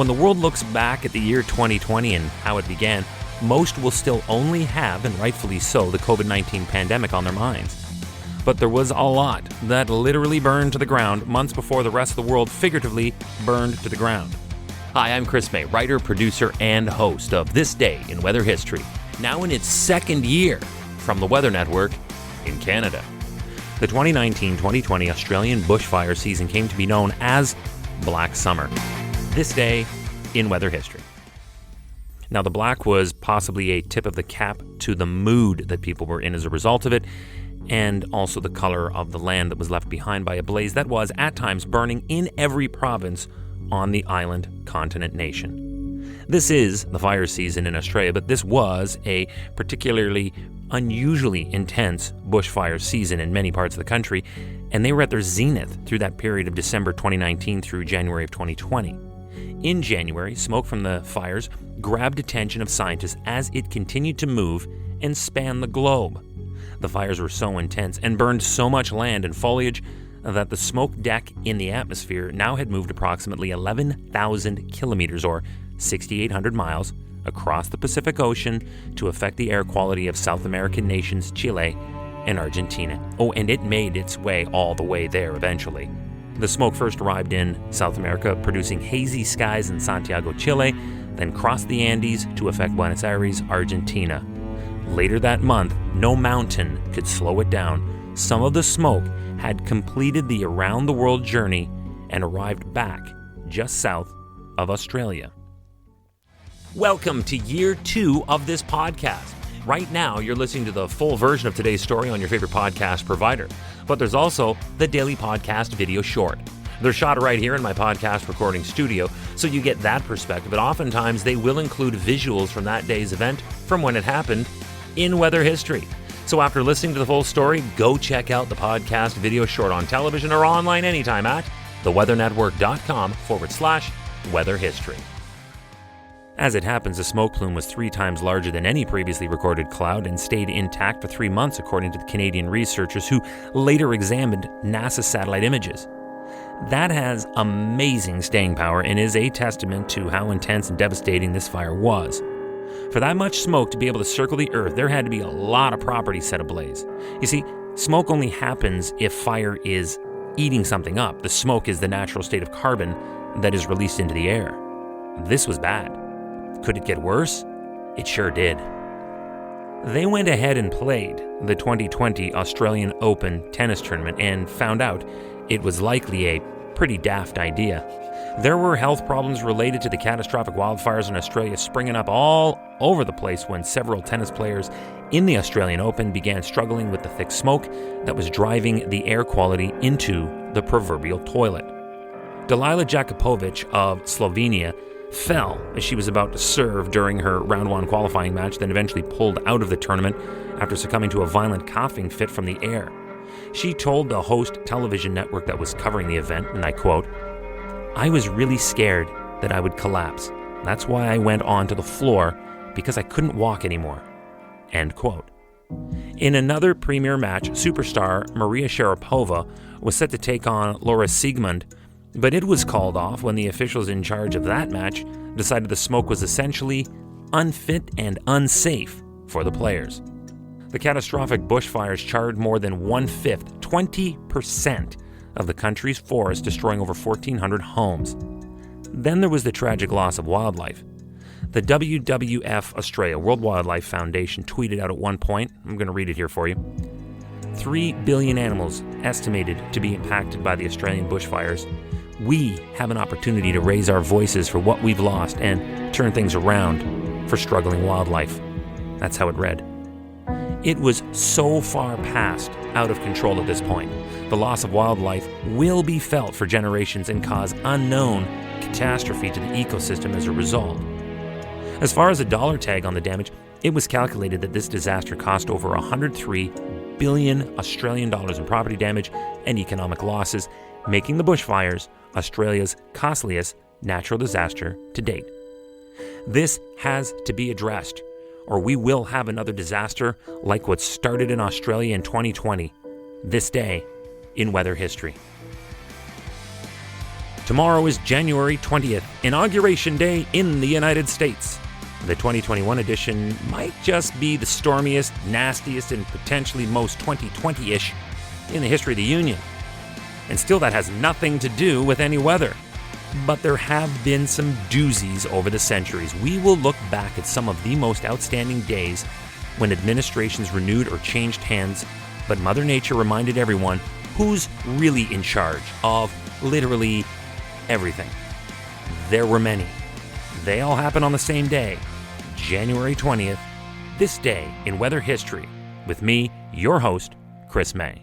When the world looks back at the year 2020 and how it began, most will still only have, and rightfully so, the COVID-19 pandemic on their minds. But there was a lot that literally burned to the ground months before the rest of the world figuratively burned to the ground. Hi, I'm Chris May, writer, producer, and host of This Day in Weather History, now in its second year from the Weather Network in Canada. The 2019-2020 Australian bushfire season came to be known as Black Summer. This day in weather history. Now, the black was possibly a tip of the cap to the mood that people were in as a result of it, and also the color of the land that was left behind by a blaze that was, at times, burning in every province on the island continent nation. This is the fire season in Australia, but this was a particularly unusually intense bushfire season in many parts of the country, and they were at their zenith through that period of December 2019 through January of 2020. In January, smoke from the fires grabbed attention of scientists as it continued to move and span the globe. The fires were so intense and burned so much land and foliage that the smoke deck in the atmosphere now had moved approximately 11,000 kilometers or 6,800 miles across the Pacific Ocean to affect the air quality of South American nations Chile and Argentina. Oh, and it made its way all the way there eventually. The smoke first arrived in South America, producing hazy skies in Santiago, Chile, then crossed the Andes to affect Buenos Aires, Argentina. Later that month, no mountain could slow it down. Some of the smoke had completed the around-the-world journey and arrived back just south of Australia. Welcome to year 2 of this podcast. Right now, you're listening to the full version of today's story on your favorite podcast provider. But there's also the daily podcast video short. They're shot right here in my podcast recording studio, so you get that perspective. But oftentimes, they will include visuals from that day's event, from when it happened, in weather history. So after listening to the full story, go check out the podcast video short on television or online anytime at theweathernetwork.com/weather history. As it happens, the smoke plume was 3 times larger than any previously recorded cloud and stayed intact for 3 months, according to the Canadian researchers who later examined NASA satellite images. That has amazing staying power and is a testament to how intense and devastating this fire was. For that much smoke to be able to circle the Earth, there had to be a lot of property set ablaze. You see, smoke only happens if fire is eating something up. The smoke is the natural state of carbon that is released into the air. This was bad. Could it get worse? It sure did. They went ahead and played the 2020 Australian Open tennis tournament and found out it was likely a pretty daft idea. There were health problems related to the catastrophic wildfires in Australia springing up all over the place when several tennis players in the Australian Open began struggling with the thick smoke that was driving the air quality into the proverbial toilet. Dalila Jakupovic of Slovenia fell as she was about to serve during her round 1 qualifying match, then eventually pulled out of the tournament after succumbing to a violent coughing fit from the air. She told the host television network that was covering the event, and I quote, "I was really scared that I would collapse. That's why I went onto the floor, because I couldn't walk anymore." End quote. In another premier match, superstar Maria Sharapova was set to take on Laura Siegemund, but it was called off when the officials in charge of that match decided the smoke was essentially unfit and unsafe for the players. The catastrophic bushfires charred more than 1/5, 20% of the country's forest, destroying over 1,400 homes. Then there was the tragic loss of wildlife. The WWF Australia, World Wildlife Foundation, tweeted out at one point, I'm going to read it here for you, 3 billion animals estimated to be impacted by the Australian bushfires. We have an opportunity to raise our voices for what we've lost and turn things around for struggling wildlife. That's how it read. It was so far past out of control at this point. The loss of wildlife will be felt for generations and cause unknown catastrophe to the ecosystem as a result. As far as the dollar tag on the damage, it was calculated that this disaster cost over 103 billion Australian dollars in property damage and economic losses, making the bushfires Australia's costliest natural disaster to date. This has to be addressed, or we will have another disaster like what started in Australia in 2020, this day in weather history. Tomorrow is January 20th, Inauguration Day in the United States. The 2021 edition might just be the stormiest, nastiest, and potentially most 2020-ish in the history of the Union. And still, that has nothing to do with any weather. But there have been some doozies over the centuries. We will look back at some of the most outstanding days when administrations renewed or changed hands, but Mother Nature reminded everyone who's really in charge of literally everything. There were many. They all happen on the same day, January 20th, this day in weather history, with me, your host, Chris May.